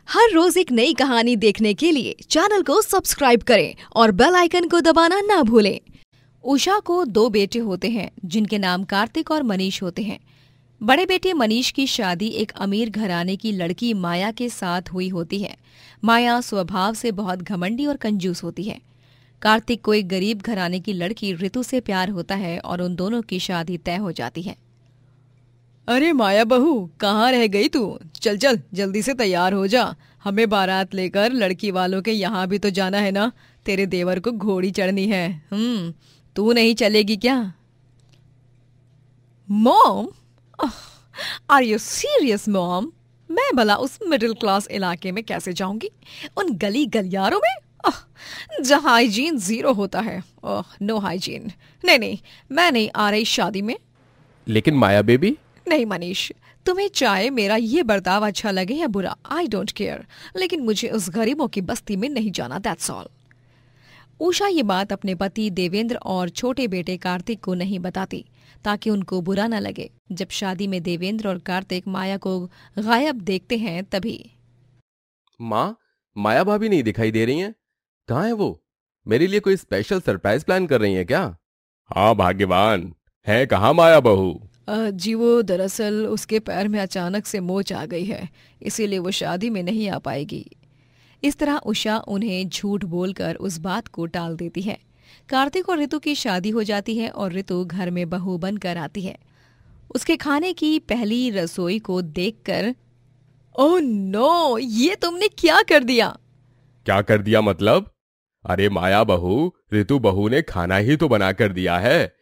हर रोज एक नई कहानी देखने के लिए चैनल को सब्सक्राइब करें और बेल आइकन को दबाना ना भूलें। उषा को 2 बेटे होते हैं जिनके नाम कार्तिक और मनीष होते हैं। बड़े बेटे मनीष की शादी एक अमीर घराने की लड़की माया के साथ हुई होती है। माया स्वभाव से बहुत घमंडी और कंजूस होती है। कार्तिक को एक गरीब घराने की लड़की ऋतु से प्यार होता है और उन दोनों की शादी तय हो जाती है। अरे माया बहू, कहाँ रह गई तू? चल चल जल्दी से तैयार हो जा, हमें बारात लेकर लड़की वालों के यहाँ भी तो जाना है ना। तेरे देवर को घोड़ी चढ़नी है। तू नहीं चलेगी क्या? Mom, are you serious mom? मैं भला उस मिडिल क्लास इलाके में कैसे जाऊंगी, उन गली गलियारों में जहाँ हाइजीन 0 होता है। No hygiene. नहीं, मैं नहीं आ रही शादी में। लेकिन माया बेबी। नहीं मनीष, तुम्हें चाहे मेरा ये बर्ताव अच्छा लगे या बुरा, आई डोंट केयर, लेकिन मुझे उस गरीबों की बस्ती में नहीं जाना, दैट्स ऑल। उषा ये बात अपने पति देवेंद्र और छोटे बेटे कार्तिक को नहीं बताती ताकि उनको बुरा न लगे। जब शादी में देवेंद्र और कार्तिक माया को गायब देखते हैं तभी माँ, माया भाभी नहीं दिखाई दे रही हैं। कहाँ है वो? मेरे लिए कोई स्पेशल सरप्राइज प्लान कर रही हैं क्या? हाँ भाग्यवान है। कहाँ माया बहू? जी वो दरअसल उसके पैर में अचानक से मोच आ गई है, इसीलिए वो शादी में नहीं आ पाएगी। इस तरह उषा उन्हें झूठ बोलकर उस बात को टाल देती है। कार्तिक और ऋतु की शादी हो जाती है और ऋतु घर में बहू बनकर आती है। उसके खाने की पहली रसोई को देखकर, ओह नो, ये तुमने क्या कर दिया? क्या कर दिया मतलब? अरे माया बहू, ऋतु बहू ने खाना ही तो बना कर दिया है,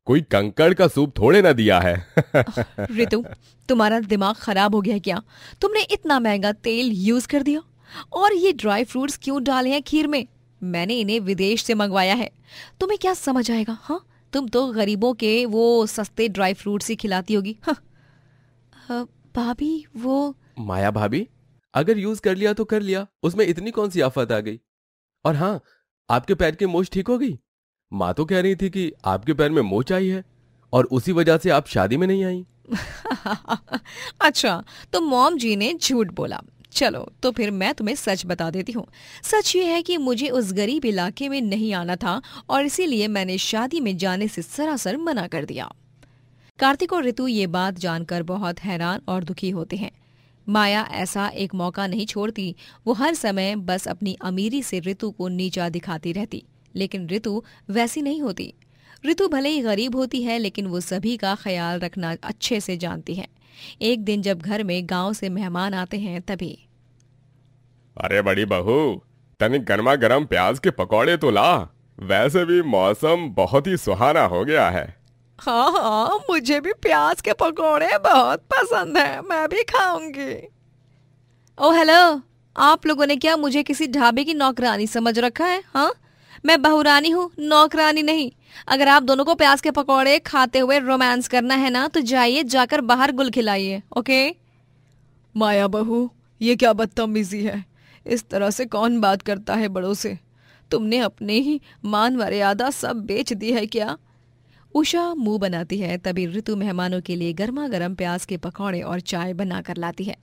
कोई कंकड़ का सूप थोड़े ना दिया है। ऋतु, तुम्हारा दिमाग खराब हो गया क्या? तुमने इतना महंगा तेल यूज कर दिया और ये ड्राई फ्रूट्स क्यों डाले हैं खीर में? मैंने इन्हें विदेश से मंगवाया है। तुम्हें क्या समझ आएगा? हाँ, तुम तो गरीबों के वो सस्ते ड्राई फ्रूट्स ही खिलाती होगी। हाँ। भाभी वो। माया भाभी, अगर यूज कर लिया तो कर लिया, उसमें इतनी कौन सी आफत आ गई? और हाँ, आपके पैर की मोच ठीक हो गई? माँ तो कह रही थी कि आपके पैर में मोच आई है और उसी वजह से आप शादी में नहीं आई। अच्छा, तो मॉम जी ने झूठ बोला। चलो तो फिर मैं तुम्हें सच बता देती हूँ। सच ये है कि मुझे उस गरीब इलाके में नहीं आना था और इसीलिए मैंने शादी में जाने से सरासर मना कर दिया। कार्तिक और ऋतु ये बात जानकर बहुत हैरान और दुखी होते हैं। माया ऐसा एक मौका नहीं छोड़ती। वो हर समय बस अपनी अमीरी से ऋतु को नीचा दिखाती रहती, लेकिन ऋतु वैसी नहीं होती। ऋतु भले ही गरीब होती है, लेकिन वो सभी का ख्याल रखना अच्छे से जानती है। एक दिन जब घर में गांव से मेहमान आते हैं तभी, अरे बड़ी बहू, तनिक गर्मा गर्म प्याज के पकौड़े तो ला, वैसे भी मौसम बहुत ही सुहाना हो गया है। हाँ, मुझे भी प्याज के पकौड़े बहुत पसंद है, मैं भी खाऊंगी। ओह हेलो, आप लोगों ने क्या मुझे किसी ढाबे की नौकरानी समझ रखा है? हाँ, मैं बहुरानी हूँ, नौकरानी नहीं। अगर आप दोनों को प्याज के पकौड़े खाते हुए रोमांस करना है ना, तो जाइए जाकर बाहर गुल खिलाइए। ओके? माया बहू, ये क्या बदतमीजी है? इस तरह से कौन बात करता है बड़ों से? तुमने अपने ही मान मर्यादा सब बेच दी है क्या? उषा मुंह बनाती है तभी ऋतु मेहमानों के लिए गर्मा गर्म प्याज के पकौड़े और चाय बनाकर लाती है।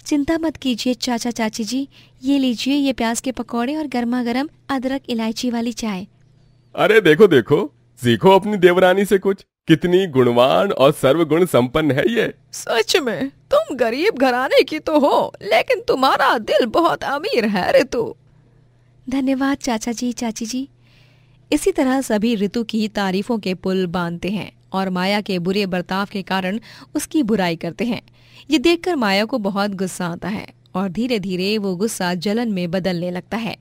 चिंता मत कीजिए चाचा चाची जी, ये लीजिए ये प्याज के पकौड़े और गर्मा गर्म अदरक इलायची वाली चाय। अरे देखो देखो, सीखो अपनी देवरानी से कुछ, कितनी गुणवान और सर्वगुण संपन्न है ये। सच में तुम गरीब घराने की तो हो, लेकिन तुम्हारा दिल बहुत अमीर है ऋतु। धन्यवाद चाचा जी चाची जी। इसी तरह सभी ऋतु की तारीफों के पुल बांधते हैं और माया के बुरे बर्ताव के कारण उसकी बुराई करते हैं। ये देखकर माया को बहुत गुस्सा आता है और धीरे धीरे वो गुस्सा जलन में बदलने लगता है।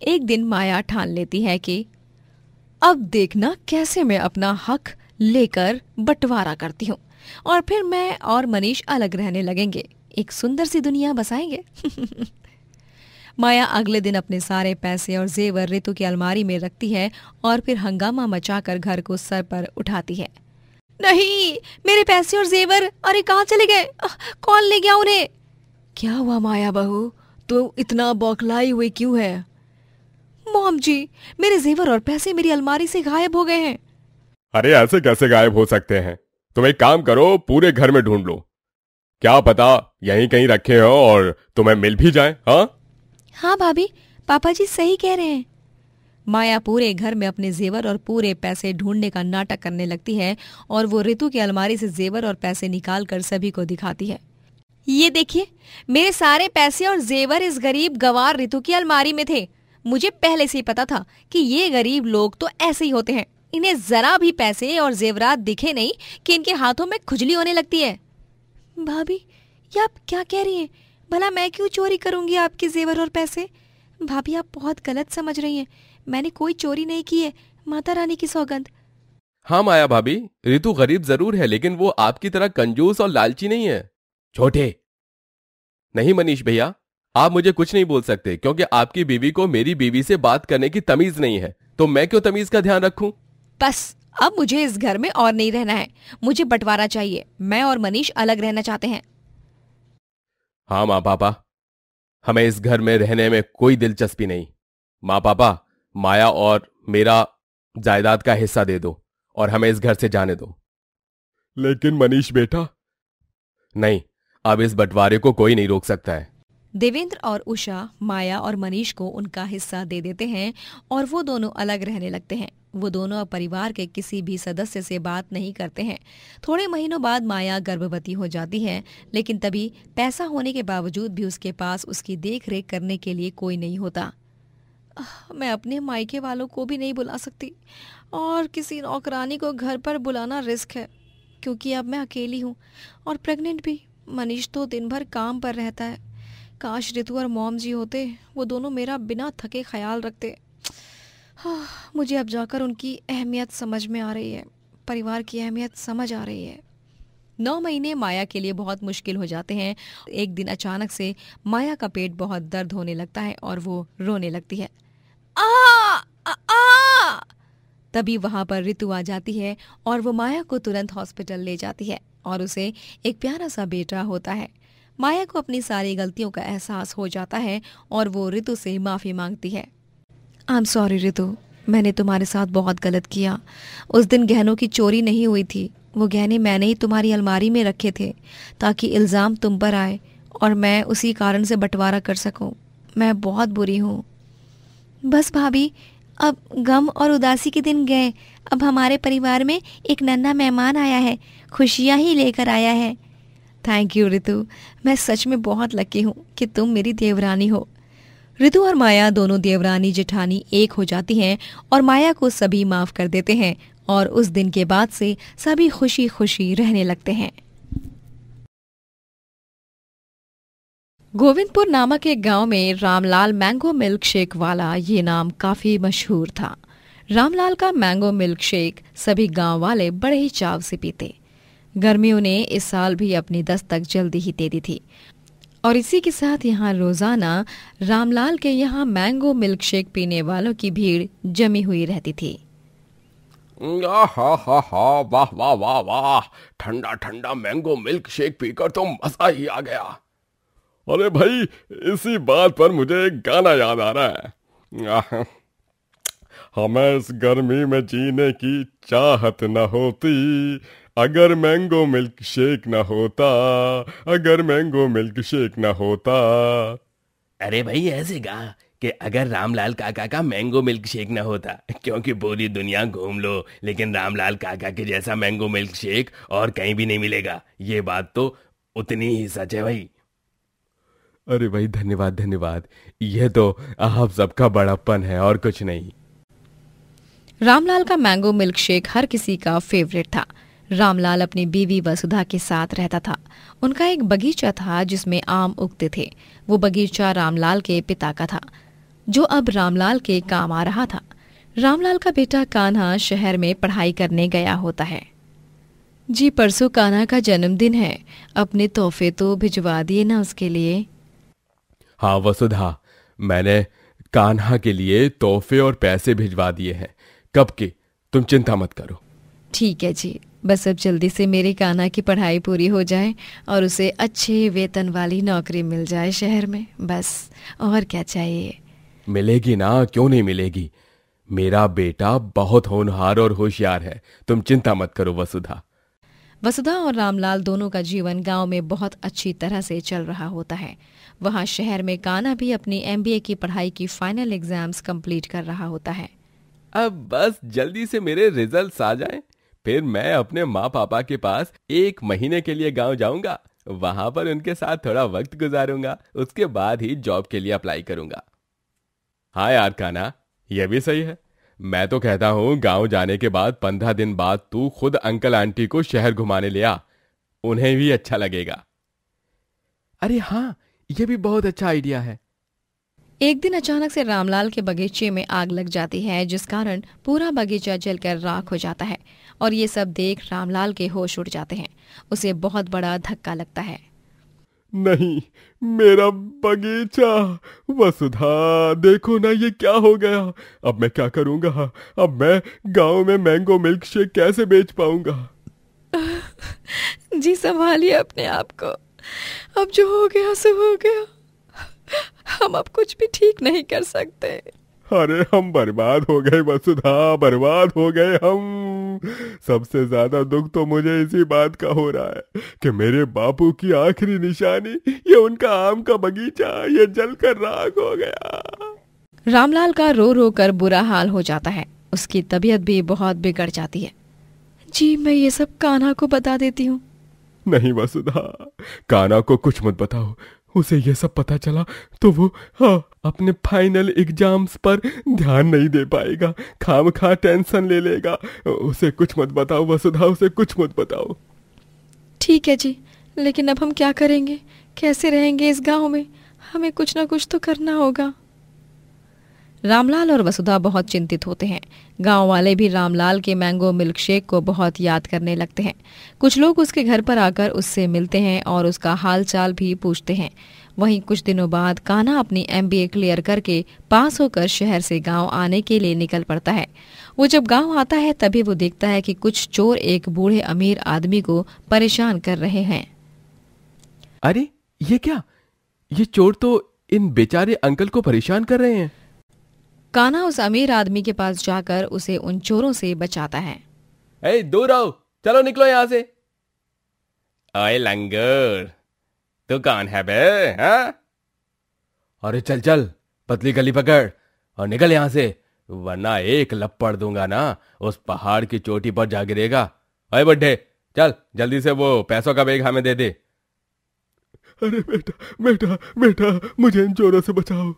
एक दिन माया ठान लेती है कि अब देखना कैसे मैं अपना हक लेकर बंटवारा करती हूँ और फिर मैं और मनीष अलग रहने लगेंगे, एक सुंदर सी दुनिया बसाएंगे। माया अगले दिन अपने सारे पैसे और जेवर ऋतु की अलमारी में रखती है और फिर हंगामा मचाकर घर को सर पर उठाती है। नहीं, मेरे पैसे और जेवर, अरे कहाँ चले गए? कौन ले गया उन्हें? क्या हुआ माया बहू, तू इतना बौखलाई हुई क्यों है? मॉम जी, मेरे जेवर और पैसे मेरी अलमारी से गायब हो गए हैं। अरे ऐसे कैसे गायब हो सकते हैं? तुम एक काम करो, पूरे घर में ढूंढ लो। क्या पता यहीं कहीं रखे हो और तुम्हें मिल भी जाए। हाँ भाभी, पापा जी सही कह रहे हैं। माया पूरे घर में अपने जेवर और पूरे पैसे ढूंढने का नाटक करने लगती है और वो रितु की अलमारी से जेवर और पैसे निकालकर सभी को दिखाती है। ये देखिए, मेरे सारे पैसे और जेवर इस गरीब गंवार रितु की अलमारी में थे। मुझे पहले से ही पता था कि ये गरीब लोग तो ऐसे ही होते हैं। इन्हें जरा भी पैसे और जेवरात दिखे नहीं कि इनके हाथों में खुजली होने लगती है। भाभी, ये आप क्या कह रही हैं? भला मैं क्यों चोरी करूंगी आपके जेवर और पैसे? भाभी, आप बहुत गलत समझ रही हैं। मैंने कोई चोरी नहीं की है, माता रानी की सौगंध। हाँ माया भाभी, रितु गरीब जरूर है लेकिन वो आपकी तरह कंजूस और लालची नहीं है। छोटे नहीं मनीष भैया, आप मुझे कुछ नहीं बोल सकते क्योंकि आपकी बीवी को मेरी बीवी से बात करने की तमीज नहीं है, तो मैं क्यों तमीज का ध्यान रखूं? बस, अब मुझे इस घर में और नहीं रहना है। मुझे बंटवारा चाहिए। मैं और मनीष अलग रहना चाहते हैं। हाँ माँ पापा, हमें इस घर में रहने में कोई दिलचस्पी नहीं। माँ पापा, माया और मेरा जायदाद का हिस्सा दे दो और हमें इस घर से जाने दो। लेकिन मनीष बेटा। नहीं, अब इस बंटवारे को कोई नहीं रोक सकता है। देवेंद्र और उषा माया और मनीष को उनका हिस्सा दे देते हैं और वो दोनों अलग रहने लगते हैं। वो दोनों अब परिवार के किसी भी सदस्य से बात नहीं करते हैं। थोड़े महीनों बाद माया गर्भवती हो जाती है, लेकिन तभी पैसा होने के बावजूद भी उसके पास उसकी देख रेख करने के लिए कोई नहीं होता। मैं अपने मायके वालों को भी नहीं बुला सकती और किसी नौकरानी को घर पर बुलाना रिस्क है क्योंकि अब मैं अकेली हूँ और प्रेग्नेंट भी। मनीष तो दिन भर काम पर रहता है। काश रितु और मॉम जी होते, वो दोनों मेरा बिना थके ख्याल रखते। मुझे अब जाकर उनकी अहमियत समझ में आ रही है, परिवार की अहमियत समझ आ रही है। 9 महीने माया के लिए बहुत मुश्किल हो जाते हैं। एक दिन अचानक से माया का पेट बहुत दर्द होने लगता है और वो रोने लगती है। आ, आ, आ! तभी वहां पर रितु आ जाती है और वो माया को तुरंत हॉस्पिटल ले जाती है और उसे एक प्यारा सा बेटा होता है। माया को अपनी सारी गलतियों का एहसास हो जाता है और वो रितु से माफी मांगती है। आई एम सॉरी रितु, मैंने तुम्हारे साथ बहुत गलत किया। उस दिन गहनों की चोरी नहीं हुई थी। वो गहने मैंने ही तुम्हारी अलमारी में रखे थे ताकि इल्ज़ाम तुम पर आए और मैं उसी कारण से बंटवारा कर सकूं। मैं बहुत बुरी हूँ। बस भाभी, अब गम और उदासी के दिन गए। अब हमारे परिवार में एक नन्हा मेहमान आया है, खुशियाँ ही लेकर आया है। थैंक यू रितु, मैं सच में बहुत लकी हूँ कि तुम मेरी देवरानी हो। रितु और माया दोनों देवरानी जेठानी एक हो जाती हैं और माया को सभी माफ कर देते हैं और उस दिन के बाद से सभी खुशी खुशी रहने लगते हैं। गोविंदपुर नामक एक गांव में रामलाल मैंगो मिल्क शेक वाला ये नाम काफी मशहूर था। रामलाल का मैंगो मिल्क शेक सभी गांव वाले बड़े ही चाव से पीते। गर्मियों ने इस साल भी अपनी दस्तक जल्दी ही दे दी थी और इसी के साथ यहाँ रोजाना रामलाल के यहाँ मैंगो मिल्क शेक पीने वालों की भीड़ जमी हुई रहती थी। वाह वाह वाह वाह, ठंडा ठंडा मैंगो मिल्क शेक पीकर तो मजा ही आ गया। अरे भाई, इसी बात पर मुझे एक गाना याद आ रहा है। हमें इस गर्मी में जीने की चाहत न होती अगर मैंगो मिल्क शेक न होता, अगर मैंगो मिल्क शेक न होता। अरे भाई, ऐसे गा कि अगर रामलाल काका का मैंगो मिल्क शेक न होता, क्योंकि पूरी दुनिया घूम लो लेकिन रामलाल काका के जैसा मैंगो मिल्क शेक और कहीं भी नहीं मिलेगा। ये बात तो उतनी ही सच है भाई। अरे भाई, धन्यवाद धन्यवाद, यह तो आप सबका बड़प्पन है और कुछ नहीं। रामलाल का मैंगो मिल्क शेक हर किसी का फेवरेट था। रामलाल अपनी बीवी वसुधा के साथ रहता था। उनका एक बगीचा था जिसमें आम उगते थे। वो बगीचा रामलाल के पिता का था, जो अब रामलाल के काम आ रहा था। रामलाल का बेटा कान्हा शहर में पढ़ाई करने गया होता है। जी, परसों कान्हा का जन्मदिन है, अपने तोहफे तो भिजवा दिए ना उसके लिए। हाँ वसुधा, मैंने कान्हा के लिए तोहफे और पैसे भिजवा दिए हैं, कब के, तुम चिंता मत करो। ठीक है जी, बस अब जल्दी से मेरे कान्हा की पढ़ाई पूरी हो जाए और उसे अच्छे वेतन वाली नौकरी मिल जाए शहर में, बस और क्या चाहिए। मिलेगी ना, क्यों नहीं मिलेगी। मेरा बेटा बहुत होनहार और होशियार है, तुम चिंता मत करो वसुधा। वसुधा और रामलाल दोनों का जीवन गांव में बहुत अच्छी तरह से चल रहा होता है। वहां शहर में कान्हा भी अपनी MBA की पढ़ाई की फाइनल एग्जाम्स कंप्लीट कर रहा होता है। अब बस जल्दी से मेरे रिजल्ट्स आ जाएं, फिर मैं अपने माँ पापा के पास 1 महीने के लिए गांव जाऊंगा। वहां पर उनके साथ थोड़ा वक्त गुजारूंगा, उसके बाद ही जॉब के लिए अप्लाई करूंगा। हाँ यार कान्हा, यह भी सही है। मैं तो कहता हूँ गांव जाने के बाद 15 दिन बाद तू खुद अंकल आंटी को शहर घुमाने ले आ, उन्हें भी अच्छा लगेगा। अरे हाँ, यह भी बहुत अच्छा आइडिया है। एक दिन अचानक से रामलाल के बगीचे में आग लग जाती है, जिस कारण पूरा बगीचा जलकर राख हो जाता है और ये सब देख रामलाल के होश उड़ जाते हैं। उसे बहुत बड़ा धक्का लगता है। नहीं, मेरा बगीचा। वसुधा देखो ना, ये क्या हो गया। अब मैं क्या करूंगा? अब मैं गांव में मैंगो मिल्क शेक कैसे बेच पाऊंगा? जी संभालिए अपने आप को। अब जो हो गया सो हो गया, हम अब कुछ भी ठीक नहीं कर सकते। अरे हम बर्बाद हो गए वसुधा, बर्बाद हो गए हम। सबसे ज्यादा दुख तो मुझे इसी बात का हो रहा है कि मेरे बापू की आखिरी निशानी, ये उनका आम का बगीचा, ये जलकर राख हो गया। रामलाल का रो रो कर बुरा हाल हो जाता है। उसकी तबीयत भी बहुत बिगड़ जाती है। जी मैं ये सब कान्हा को बता देती हूँ। नहीं वसुधा, कान्हा को कुछ मत बताओ। उसे ये सब पता चला तो वो अपने फाइनल एग्जाम्स पर ध्यान नहीं दे पाएगा, खामखा टेंशन ले लेगा। उसे कुछ मत बताओ वसुधा, उसे कुछ मत बताओ। ठीक है जी, लेकिन अब हम क्या करेंगे? कैसे रहेंगे इस गांव में? हमें कुछ ना कुछ तो करना होगा। रामलाल और वसुधा बहुत चिंतित होते हैं। गांव वाले भी रामलाल के मैंगो मिल्क शेक को बहुत याद करने लगते हैं। कुछ लोग उसके घर पर आकर उससे मिलते हैं और उसका हालचाल भी पूछते हैं। वहीं कुछ दिनों बाद कान्हा अपनी MBA क्लियर करके पास होकर शहर से गांव आने के लिए निकल पड़ता है। वो जब गांव आता है तभी वो देखता है कि कुछ चोर एक बूढ़े अमीर आदमी को परेशान कर रहे हैं। अरे ये क्या? ये चोर तो इन बेचारे अंकल को परेशान कर रहे हैं। कान्हा उस अमीर आदमी के पास जाकर उसे उन चोरों से बचाता है। ए, दूर आओ, चलो निकलो यहाँ से। ओए लंगूर, तू कौन है बे? हाँ? अरे चल चल, पतली गली पकड़ और निकल यहाँ से, वरना एक लपड़ दूंगा ना, उस पहाड़ की चोटी पर जा गिरेगा। अरे बुड्ढे, चल जल्दी से वो पैसों का बैग हमें दे दे। अरे बेटा बेटा बेटा, मुझे इन चोरों से बचाओ।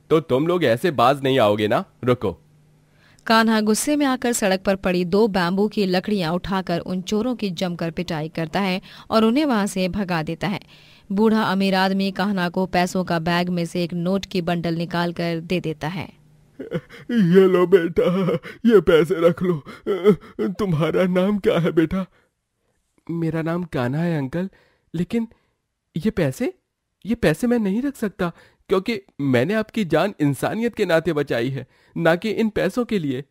तो तुम लोग ऐसे बाज नहीं आओगे ना, रुको। कान्हा गुस्से में आकर सड़क पर पड़ी 2 बैम्बू की लकड़ियां उठाकर उन चोरों की जमकर पिटाई करता है और उन्हें वहां से भगा देता है। बूढ़ा अमीर आदमी कान्हा को पैसों का बैग में से एक नोट की बंडल निकाल कर दे देता है। ये लो बेटा, ये पैसे रख लो। तुम्हारा नाम क्या है बेटा? मेरा नाम कान्हा है अंकल, लेकिन ये पैसे मैं नहीं रख सकता, क्योंकि मैंने आपकी जान इंसानियत के नाते बचाई है, ना कि इन पैसों के लिए।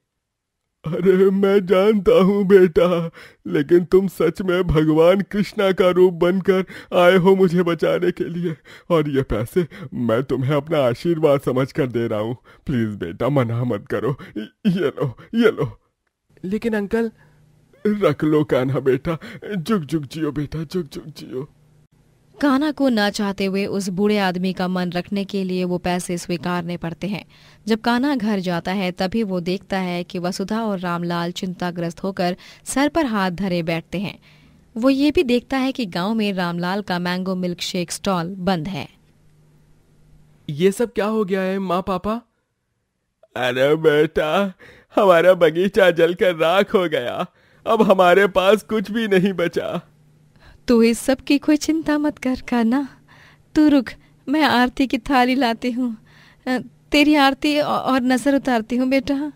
अरे मैं जानता हूँ बेटा, लेकिन तुम सच में भगवान कृष्णा का रूप बनकर आए हो मुझे बचाने के लिए, और ये पैसे मैं तुम्हें अपना आशीर्वाद समझकर दे रहा हूँ। प्लीज बेटा, मना मत करो। ये लो। लेकिन अंकल। रख लो कान्हा बेटा, जुग जुग जियो बेटा, जुग जुग जियो। कान्हा को ना चाहते हुए उस बूढ़े आदमी का मन रखने के लिए वो पैसे स्वीकारने पड़ते हैं। जब कान्हा घर जाता है तभी वो देखता है कि वसुधा और रामलाल चिंताग्रस्त होकर सर पर हाथ धरे बैठते हैं। वो ये भी देखता है कि गांव में रामलाल का मैंगो मिल्क शेक स्टॉल बंद है। ये सब क्या हो गया है माँ पापा? अरे बेटा, हमारा बगीचा जलकर राख हो गया, अब हमारे पास कुछ भी नहीं बचा। तू इस सब की कोई चिंता मत कर कान्हा, तू रुक, मैं आरती की थाली लाती हूँ, तेरी आरती और नजर उतारती हूँ बेटा।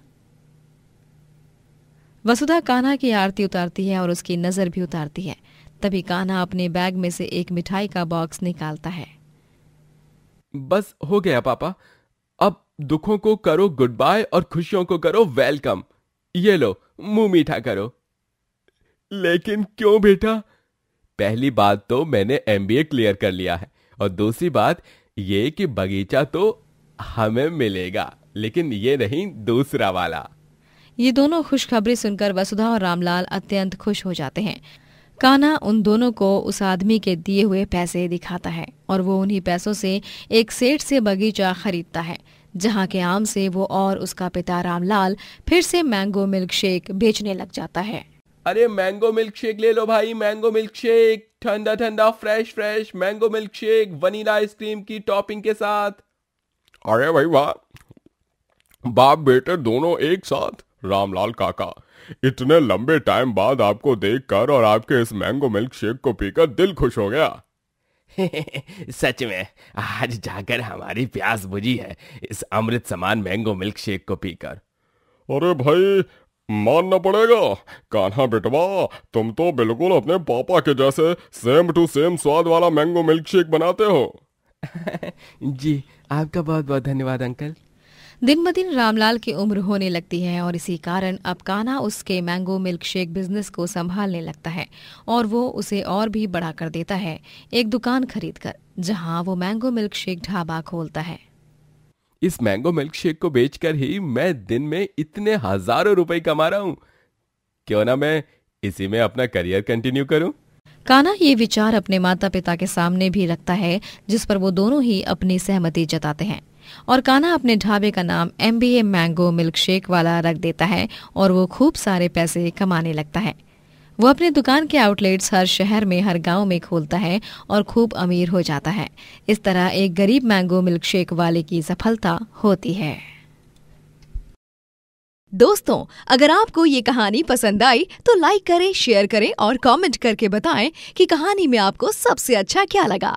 वसुधा कान्हा की आरती उतारती है और उसकी नजर भी उतारती है। तभी कान्हा अपने बैग में से एक मिठाई का बॉक्स निकालता है। बस हो गया पापा, अब दुखों को करो गुड बाय और खुशियों को करो वेलकम। ये लो, मुंह मीठा करो। लेकिन क्यों बेटा? पहली बात तो मैंने MBA क्लियर कर लिया है, और दूसरी बात ये कि बगीचा तो हमें मिलेगा, लेकिन ये नहीं दूसरा वाला। ये दोनों खुशखबरी सुनकर वसुधा और रामलाल अत्यंत खुश हो जाते हैं। कान्हा उन दोनों को उस आदमी के दिए हुए पैसे दिखाता है और वो उन्हीं पैसों से एक सेठ से बगीचा खरीदता है, जहाँ के आम से वो और उसका पिता रामलाल फिर से मैंगो मिल्क शेक बेचने लग जाता है। अरे मैंगो मिल्क शेक ले लो भाई, मैंगो मिल्क शेक, ठंडा ठंडा fresh fresh mango milk shake vanilla ice cream की टॉपिंग के साथ। अरे भाई वाह, बाप बेटे दोनों एक साथ। रामलाल काका, इतने लंबे टाइम बाद आपको देखकर और आपके इस मैंगो मिल्क शेक को पीकर दिल खुश हो गया। सच में आज जाकर हमारी प्यास बुझी है इस अमृत समान मैंगो मिल्क शेक को पीकर। अरे भाई मानना पड़ेगा, कान्हा बेटवा तुम तो बिल्कुल अपने पापा के जैसे सेम टू सेम स्वाद वाला मैंगो मिल्क शेक बनाते हो। जी आपका बहुत बहुत धन्यवाद अंकल। दिन ब दिन रामलाल की उम्र होने लगती है और इसी कारण अब कान्हा उसके मैंगो मिल्क शेक बिजनेस को संभालने लगता है और वो उसे और भी बड़ा कर देता है एक दुकान खरीदकर, जहां वो मैंगो मिल्क शेक ढाबा खोलता है। इस मैंगो मिल्क शेक को बेचकर ही मैं दिन में इतने हजारों रुपए कमा रहा हूँ, क्यों ना मैं इसी में अपना करियर कंटिन्यू करूँ। कान्हा ये विचार अपने माता पिता के सामने भी रखता है, जिस पर वो दोनों ही अपनी सहमति जताते हैं और कान्हा अपने ढाबे का नाम MBA मैंगो मिल्क शेक वाला रख देता है और वो खूब सारे पैसे कमाने लगता है। वो अपने दुकान के आउटलेट्स हर शहर में, हर गांव में खोलता है और खूब अमीर हो जाता है। इस तरह एक गरीब मैंगो मिल्क शेक वाले की सफलता होती है। दोस्तों, अगर आपको ये कहानी पसंद आई तो लाइक करें, शेयर करें और कमेंट करके बताएं कि कहानी में आपको सबसे अच्छा क्या लगा।